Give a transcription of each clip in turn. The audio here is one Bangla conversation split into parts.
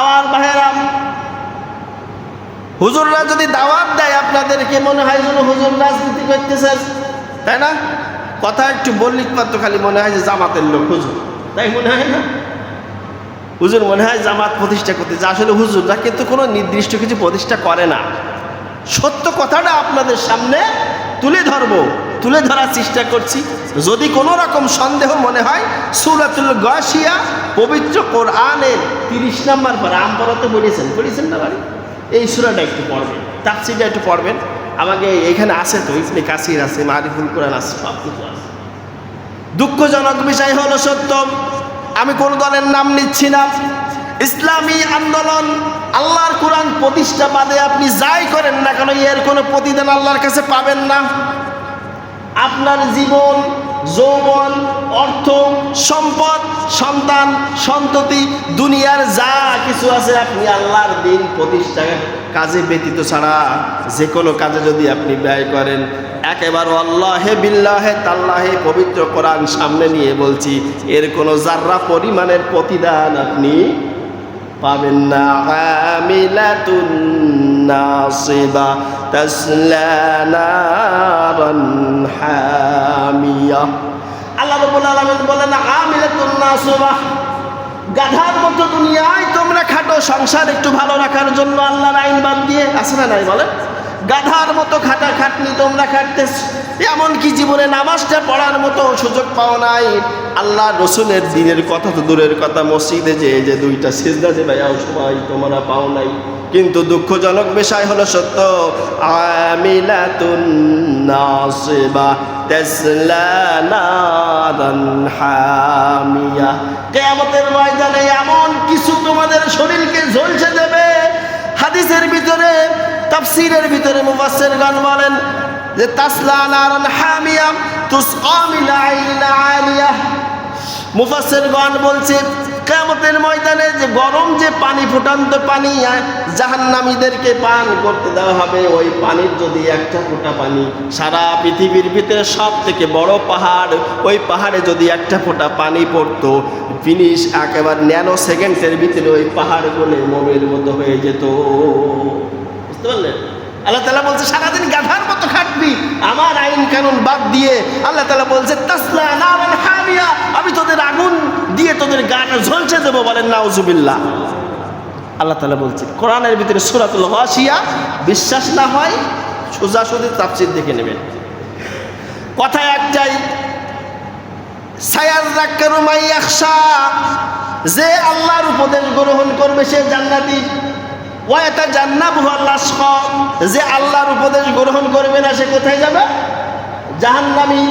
আমার ভাইয়েরাম, হুজুররা যদি দাওয়াত দেয় আপনাদেরকে মনে হয় যেন হুজুর রাজনীতি করতেছে, তাই না? কথা একটু বললিক মাত্র খালি মনে হয় যে জামাতের লোক হুজুর, তাই মনে হয় না? হুজুর মনে হয় জামাত প্রতিষ্ঠা করতেছে। আসলে হুজুররা কিন্তু কোনো নির্দিষ্ট কিছু প্রতিষ্ঠা করে না। সত্য কথাটা আপনাদের সামনে তুলে ধরার চেষ্টা করছি। যদি কোনো রকম সন্দেহ মনে হয়, সূরাতুল গাশিয়া পবিত্র কোরআনের 30 নম্বর পারা, আমপরাতে পড়েছেন না বাড়ি? এই সূরাটা একটু পড়বেন, তাফসীরটা একটু পড়বেন। আমাকে এখানে আছে তো, ইবনে কাসির আছে, মারিফুল কোরআন আছে, সব কিছু আছে। দুঃখজনক বিষয় হলো সত্য, আমি কোন দলের নাম নিচ্ছি না, ইসলামী আন্দোলন আল্লাহর কোরআন প্রতিষ্ঠা বাদে আপনি যাই করেন না কেন, এর কোনো প্রতিদান আল্লাহর কাছে পাবেন না। আপনার জীবন, যৌবন, অর্থ, সম্পদ, সন্তান, সন্ততি, দুনিয়ার যা কিছু আছে, আপনি আল্লাহর দিন প্রতিষ্ঠার কাজে ব্যতীত ছাড়া যে কোনো কাজে যদি আপনি ব্যয় করেন, একেবারে আল্লাহে বিল্লাহে তাল্লাহে পবিত্র কোরআন সামনে নিয়ে বলছি, এর কোনো জাররা পরিমাণের প্রতিদান আপনি পাবেন না। আমিলাতুন নাসিবা তাসলা নারান হামিয়া। আল্লাহ রাব্বুল আলামিন বলেন, আমিলাতুন নাসিবা, গাধার মতো দুনিয়ায় তোমরা খাটো, সংসার একটু ভালো রাখার জন্য আল্লাহর আইন বাদ দিয়ে। আছে না নাই বলেন? গাধার মতো খাটাখাটনি তোমরা খাটতেছ, এমনকি জীবনে নামাজটা পড়ার মতো সুযোগ পাও নাই। আল্লাহ রসুলের দিনের কথা তো দূরের কথা, মসজিদে যে 2টা সিজদা যে ভাইয়াও সময় তোমরা পাও নাই। কিন্তু দুঃখজনক বিষয় হলো সত্য, আমিলাতুন নাসিবা তাসলা নারান হামিয়া। কিয়ামতের ময়দানে এমন কিছু তোমাদের শরীরকে ঝলসে দেবে। হাদিসের ভিতরে, তাফসীরের ভিতরে মুফাসসিরগণ বলেন যে তাসলা নারান হামিয়া তুসকা মিন আইনিন আলিয়া। মুফাসসিরগণ বলছে কিয়ামতের ময়দানে যে গরম যে পানি, ফুটান্ত পানি জাহান্নামীদেরকে পান করতে দেওয়া হবে, ওই পানির যদি একটা ফোঁটা পানি সারা পৃথিবীর ভিতরে সব থেকে বড় পাহাড়, ওই পাহাড়ে যদি একটা ফোঁটা পানি পড়তো, ফিনিশ একেবারে ন্যানো সেকেন্ডের ভিতরে ওই পাহাড় গলে মোমের মতো হয়ে যেত। বুঝতে পারলেন? আল্লাহ তাআলা বলছে সারাদিন গাধার মতো খাটবি আমার আইন কানুন বাদ দিয়ে। আল্লাহ তাআলা বলছে তাসলা নারান হামিয়া, আমি তোদের আগুন দিয়ে তোদের গাটা ঝলসে দেবো। বলেন নাউজুবিল্লাহ। আল্লাহ তাআলা বলছে কোরআনের ভিতরে সূরাতুল গাশিয়া। বিশ্বাস না হয় সোজাসুজি তাফসীর দেখে নেবেন। কথা একটাই, সায়াযাক্কারু মান ইয়াখশা, যে আল্লাহর উপদেশ গ্রহণ করবে সে জান্নাতি। ওয়ায়াতাজান্নাবুহুল আশকা, যে আল্লাহর উপদেশ গ্রহণ করবে না সে কোথায় যাবে? জাহান্নামী।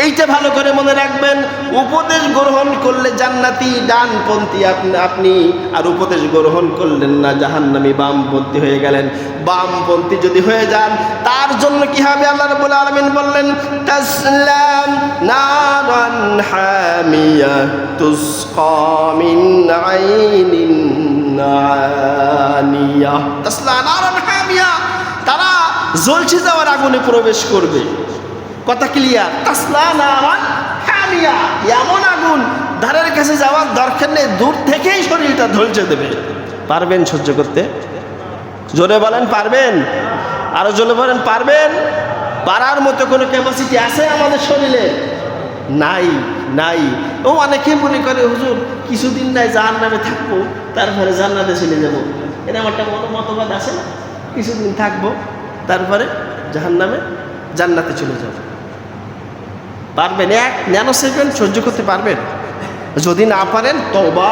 এইটা ভালো করে মনে রাখবেন, উপদেশ গ্রহণ করলে জান্নাতি ডানপন্থী আপনি, আর উপদেশ গ্রহণ করলেন না জাহান্নামী বামপন্থী হয়ে গেলেন। বামপন্থী যদি হয়ে যান তার জন্য কি হবে? আল্লাহ রাব্বুল আলামিন বললেন তাসলা নারান হামিয়া তুসকা মিন আইনিন আনিয়া। তাসলা নারান হামিয়া, তারা জ্বলছে যাওয়ার আগুনে প্রবেশ করবে। কথা ক্লিয়ার? তাসলা নারান হামিয়া, এমন আগুন ধারের কাছে যাওয়ার দরকার নেই, দূর থেকেই শরীরটা ঝলসে দেবে। পারবেন সহ্য করতে? জোরে বলেন পারবেন? আরো জোরে বলেন পারবেন? পারার মতো কোনো ক্যাপাসিটি আছে আমাদের শরীরে? নাই। ও অনেকে মনে করে হুজুর কিছুদিন নাই জাহান্নামে থাকবো, তারপরে জান্নাতে চলে যাবো। এটা আমার একটা মতবাদ আছে না, কিছুদিন থাকবো তারপরে জান্নাতে চলে যাবো। পারবেন? 1 ন্যানো সেকেন্ড সহ্য করতে পারবেন? যদি না পারেন তওবা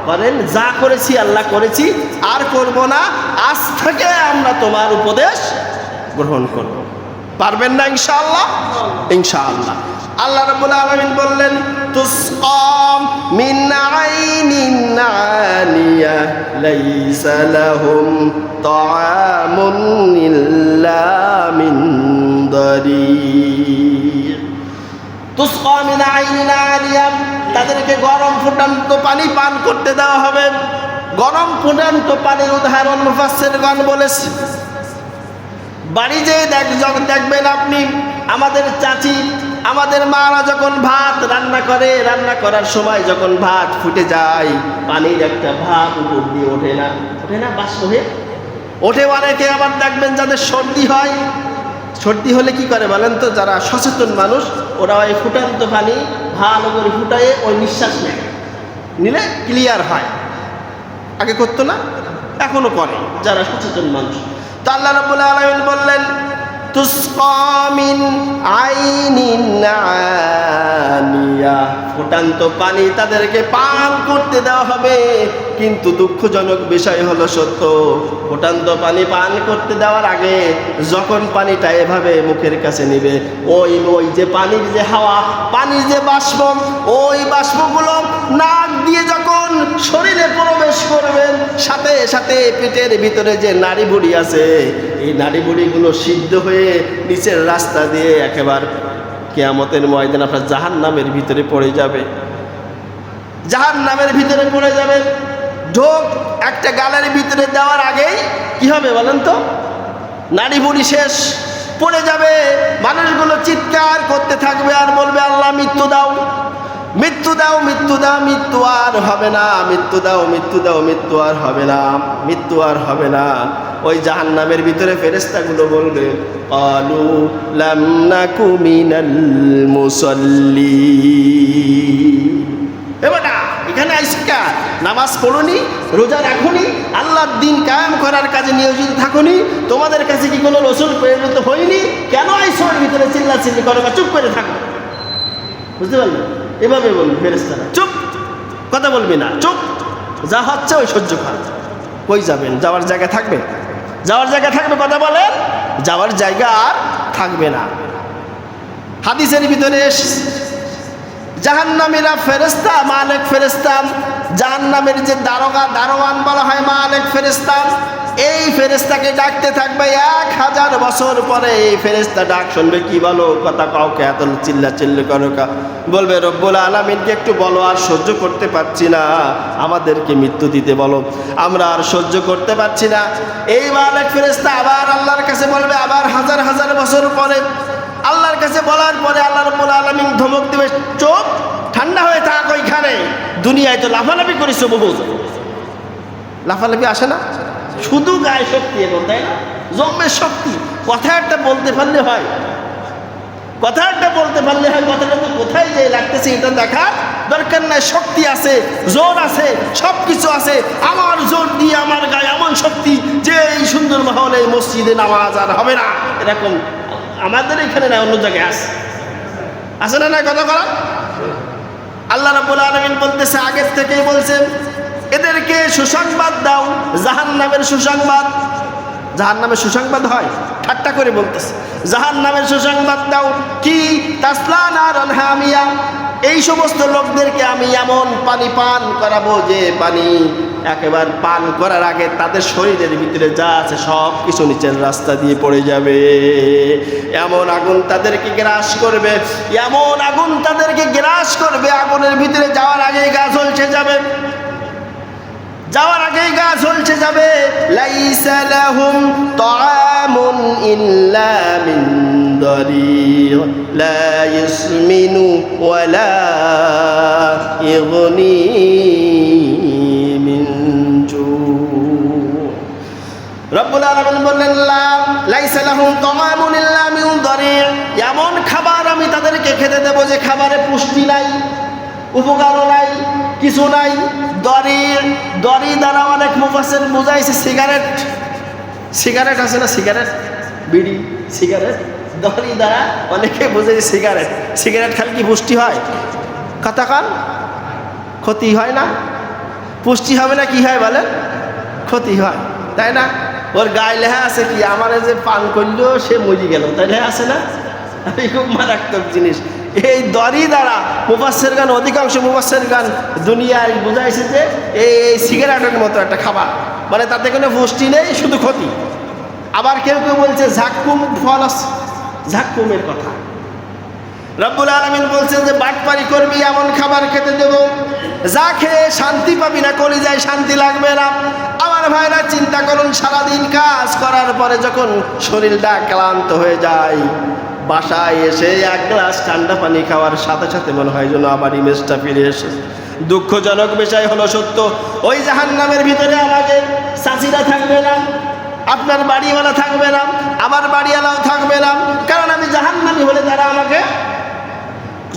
করেন, যা করেছি আল্লাহ করেছি, আর করব না, আজ থেকে আমরা তোমার উপদেশ গ্রহণ করব। পারবেন না ইনশাআল্লাহ? ইনশাআল্লাহ। আল্লাহ রাব্বুল আলামিন বললেন তুসকা মিন আইনিন আনিয়া লাইসা লাহুম তাআমুন ইল্লা মিন দারি। তুসকা মিন আইনিন আনিয়া, তাদেরকে গরম ফুটান্ত পানি পান করতে দেওয়া হবে। গরম ফুটান্ত পানির উদাহরণ মুফাসসিরগণ বলেছে, বাড়ি যেয়ে দেখবেন আপনি আমাদের চাচি আমাদের মারা যখন ভাত রান্না করে, রান্না করার সময় যখন ভাত ফুটে যায়, পানির একটা ভাব উপর দিয়ে ওঠে না, ওঠে না, বাষ্প হয়ে ওঠে। অনেকে আবার দেখবেন যাদের সর্দি হয়, সর্দি হলে কি করে বলেন তো, যারা সচেতন মানুষ ওরা ওই ফুটান্ত পানি ভালো করে ফুটায়ে ওই নিঃশ্বাস নেয়, নিলে ক্লিয়ার হয়। আগে করতো না, এখনো করে যারা সচেতন মানুষ। তো আল্লাহ রাব্বুল আলামিন বললেন তুসকা মিন আইনিন আনিয়া, ফুটান্ত পানি তাদেরকে পান করতে দেওয়া হবে। কিন্তু দুঃখজনক বিষয় হলো সত্য, ফুটান্ত পানি পান করতে দেওয়ার আগে যখন পানিটা এভাবে মুখের কাছে নিবে, ওই যে পানির যে হাওয়া, পানির যে বাষ্প, ওই বাষ্পগুলো নাক দিয়ে যখন শরীরে প্রবেশ করবেন, সাথে সাথে পেটের ভিতরে যে নাড়ি ভুঁড়ি আছে, এই নাড়ি ভুঁড়িগুলো সিদ্ধ হয়ে নিচের রাস্তা দিয়ে একেবারে কিয়ামতের ময়দানে আপনার জাহান্নামের ভিতরে পড়ে যাবে, জাহান্নামের ভিতরে পড়ে যাবে। ঢোক একটা গালের ভিতরে দেওয়ার আগেই কি হবে বলেন তো, নাড়ি ভুঁড়ি শেষ, পড়ে যাবে। মানুষগুলো চিৎকার করতে থাকবে আর বলবে আল্লাহ মৃত্যু দাও, মৃত্যু দাও, মৃত্যু দাও, মৃত্যু আর হবে না, মৃত্যু দাও, মৃত্যু দাও, মৃত্যু আর হবে না, মৃত্যু আর হবে না। ওই জাহান্নামের ভিতরে ফেরেশতাগুলো বলবে ক্বালু লাম নাকু মিনাল মুসাল্লিন। এবারে এখানে আইসকা নামাজ পড়ুনি, রোজা রাখুনি, আল্লাহর দিন কায়েম করার কাজে নিয়োজিত থাকুনি, তোমাদের কাছে কি কোনো রসুল প্রেরিত হয়নি, কেন আইসোর ভিতরে চিল্লাচিল্লি করো, চুপ করে থাকো। বুঝতে পারলেন? এভাবে বলবে ফেরেশতারা, চুপ, কথা বলবি না, চুপ, যা হচ্ছে ওই সহ্য কর। কই যাবেন? যাওয়ার জায়গা থাকবে? যাওয়ার জায়গা থাকবে, কথা বলেন, যাওয়ার জায়গা আর থাকবে না। হাদিসের ভিতরে জাহান্নামীরা ফেরেশতা, মালিক ফেরেশতা, জাহান্নামের যে দারোয়ান বলা হয় মালিক ফেরেশতা, এই ফেরেশতাকে ডাকতে থাকবে 1000 বছর পরে। এই ফেরেশতা ডাক শুনবে, কি বলো, কথা কাউকে এত চিল্লাচিল্লি করো কা? বলবে রব্বুল আলামিনকে একটু বলো, আর সহ্য করতে পারছি না, আমাদেরকে মৃত্যু দিতে বলো, আমরা আর সহ্য করতে পারছি না। এই মালিক ফেরেশতা আবার আল্লাহর কাছে বলবে, আবার 1000 বছর পরে আল্লাহর কাছে বলার পরে আল্লাহ রাব্বুল আলামিন ধমক দিবে, চুপ, ঠান্ডা হয়ে থাক ওইখানে, দুনিয়ায় তো লাফালাফি করিস বহু। লাফালাফি আসে না, শুধু গায়ে শক্তি, এখন তাই না, জম্মের শক্তি। কথা একটা বলতে পারলে হয়, কথা একটা বলতে পারলে হয়, কথাটা তো কোথায় যে লাগতেছে এটা দেখার দরকার নাই। শক্তি আছে, জোর আছে, সব কিছু আছে। আমার জোর দিয়ে আমার গায়ে এমন শক্তি যে এই সুন্দর মাহলে মসজিদে নামাজ আর হবে না, এরকম আমাদের এখানে না, অন্য জায়গায় আছে না, না কথা বলা। আল্লাহ রাব্বুল আলামিন বলতেছে, আগের থেকেই বলছেন, এদেরকে সুসংবাদ দাও, জাহান্নামের সুসংবাদ। জাহান্নামের সুসংবাদ হয়, ঠাট্টা করে বলতেছে, জাহান্নামের সুসংবাদ দাও কি, তাসলা নারান হামিয়া, এই সমস্ত লোকদেরকে আমি এমন পানি পান করাবো যে পানি একেবারে পান করার আগে তাদের শরীরের ভিতরে যা আছে সব কিছু নিচের রাস্তা দিয়ে পড়ে যাবে। এমন আগুন তাদেরকে গ্রাস করবে, এমন আগুন তাদেরকে গ্রাস করবে, আগুনের ভিতরে যাওয়ার আগেই গা ঝলসে যাবে, যাওয়ার আগেই গা ঝলসে যাবে। লাইসা লাহুম তাআমুন ইল্লা মিন দারি' লা ইয়াসমিনু ওয়ালা ইগনি মিন জু'। রব্বুল আলামিন বললেন, লাইসা লাহুম তাআমুন ইল্লা মিন দারি', এমন খাবার আমি তাদেরকে খেতে দেব যে খাবারে পুষ্টি নাই, উপকারও নাই, কিছু নাই। দড়ি দ্বারা অনেক মুফাসসির বুঝাইছে সিগারেট, সিগারেট আছে না, সিগারেট, বিড়ি, সিগারেট, দড়ি দ্বারা অনেকে বুঝাইছে সিগারেট। সিগারেট খালি কি পুষ্টি হয়? কথা কান, ক্ষতি হয় না? পুষ্টি হবে না, কি হয় বলেন? ক্ষতি হয়, তাই না? ওর গায়ে লেখা আছে কি, আমার যে পান করলেও সে মরি গেল, তাই লেখা আছে না? এই খুব মারাত্মক জিনিস। এই দড়ি দ্বারা মুফাসসির গান, অধিকাংশ মুফাসসির গান দুনিয়ায় বুঝাইছে যে এই সিগারেটের মতো একটা খাবার, মানে তাতে কোনো পুষ্টি নেই, শুধু ক্ষতি। আবার কেউ কেউ বলছে ঝাক্কুম ফল আছে, ঝাক্কুমের কথা। রব্বুল আলামিন বলছেন যে বাটপারি করবি, এমন খাবার খেতে দেব যা খেয়ে শান্তি পাবি না, কলিজায় শান্তি লাগবে না। আমার ভাইরা চিন্তা করুন, সারাদিন কাজ করার পরে যখন শরীরটা ক্লান্ত হয়ে যায়, বাসায় এসে এক গ্লাস ঠান্ডা পানি খাওয়ার সাথে সাথে মনে হয় যেন আবার ইমেজটা ফিরে এসেছে। দুঃখজনক বিষয় হলো সত্য, ওই জাহান্নামের ভিতরে আমাদের চাচিরা থাকবে না, আপনার বাড়িওয়ালা থাকবে না, আমার বাড়িওয়ালাও থাকবে না। কারণ আমি জাহান্নামী হলে তারা আমাকে,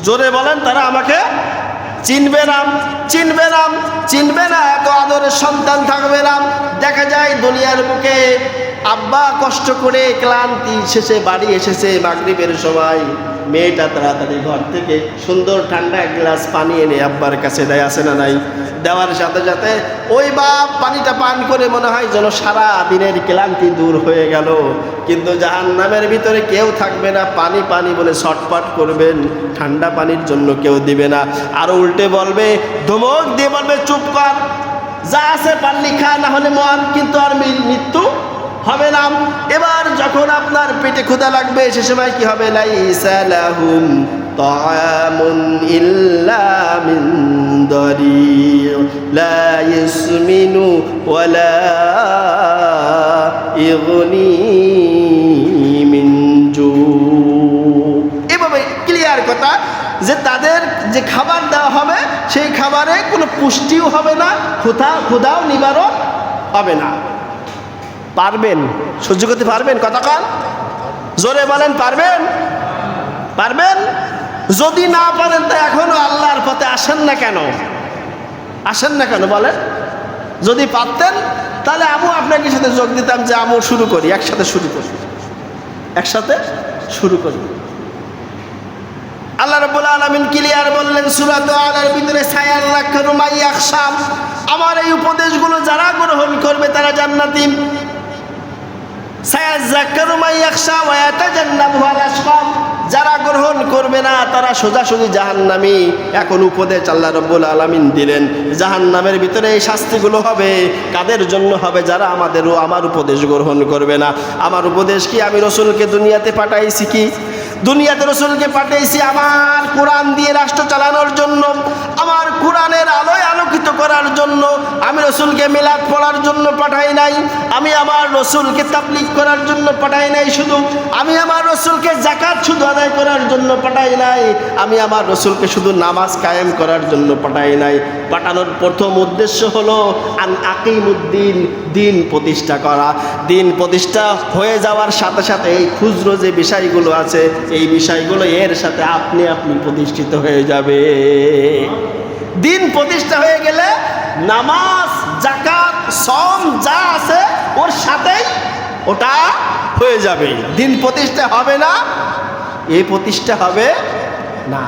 জোরে বলেন, তারা আমাকে চিনবে না, চিনবে না, চিনবে না। এত আদরের সন্তান থাকবে না। দেখা যায় দুনিয়ার বুকে আব্বা কষ্ট করে ক্লান্তি শেষে বাড়ি এসেছে মাগরিবের সময়, মেয়েটা তাড়াতাড়ি ঘর থেকে সুন্দর ঠান্ডা এক গ্লাস পানি এনে আব্বার কাছে দেয়, আছে না নাই? দেওয়ার সাথে সাথে ওই বাপ পানিটা পান করে মনে হয় যেন সারা দিনের ক্লান্তি দূর হয়ে গেল। কিন্তু জাহান্নামের ভিতরে কেউ থাকবে না, পানি পানি বলে ছটফট করবেন, ঠান্ডা পানির জন্য কেউ দিবে না। আরো উল্টে বলবে, ধমক দিয়ে বলবে, চুপ কর, যা আছে পারলি খা, না হলে মর, কিন্তু আর মৃত্যু হবে না। এবার যখন আপনার পেটে ক্ষুধা লাগবে সে সময় কি হবে? লাইসা লাহুম তাআমুন ইল্লা মিন দারি' লা ইয়াসমিনু ওয়ালা ইগনি মিন জু। এভাবে ক্লিয়ার কথা যে তাদের যে খাবার দেওয়া হবে সেই খাবারে কোনো পুষ্টিও হবে না, ক্ষুধাও নিবারণ হবে না। পারবেন? সহ্য করতে পারবেন? কতক্ষণ? জোরে বলেন, পারবেন? পারবেন? যদি না পারেন তা এখনো আল্লাহর পথে আসেন না কেন? আসেন না কেন বলেন? যদি পারতেন তাহলে আমিও আপনাকে সাথে যোগ দিতাম যে আমিও শুরু করি, একসাথে শুরু করি, একসাথে শুরু করি। আল্লাহ রাব্বুল আলামিন ক্লিয়ার বললেন সূরা আলার ভিতরে, সায়াল্লাযকারু মান ইয়াখশা, আমার এই উপদেশগুলো যারা গ্রহণ করবে তারা জান্নাতি। সায়াযাক্কারু মান ইয়াখশা ওয়া ইয়াতাজান্নাবুহাল আশকা, যারা গ্রহণ করবে না তারা সোজাসুজি জাহান্নামী। এখন উপদেশ আল্লাহ রাব্বুল আলামিন দিলেন, জাহান্নামের ভিতরে এই শাস্তিগুলো হবে কাদের জন্য হবে? যারা আমার উপদেশ গ্রহণ করবে না। আমার উপদেশ কি? আমি রাসূলকে দুনিয়াতে পাঠাইছি কি? দুনিয়াতে রাসূলকে পাঠিয়েছি আমার কোরআন দিয়ে রাষ্ট্র চালানোর জন্য, আমার কোরআনের আলোয় আলোকিত করার জন্য। আমি রাসূলকে মিলাদ পড়ার জন্য পাঠাই নাই, আমি আমার রাসূলকে তাবলীগ করার জন্য পাঠাই নাই শুধু, আমি আমার রাসূলকে যাকাত শুধু আদায় করার জন্য পাঠাই নাই, আমি আমার রাসূলকে শুধু নামাজ কায়েম করার জন্য পাঠাই নাই। পাঠানোর প্রথম উদ্দেশ্য হলো আন আকিমুদ্দিন, দিন প্রতিষ্ঠা করা। দিন প্রতিষ্ঠা হয়ে যাওয়ার সাথে সাথে এই খুচরো যে বিষয়গুলো আছে এই বিষয়গুলো এর সাথে আপনি প্রতিষ্ঠিত হয়ে যাবে। দিন প্রতিষ্ঠা হয়ে গেলে নামাজ, যাকাত, সওম যা আছে ওর সাথেই ওটা হয়ে যাবে। দিন প্রতিষ্ঠা হবে না, এই প্রতিষ্ঠা হবে না।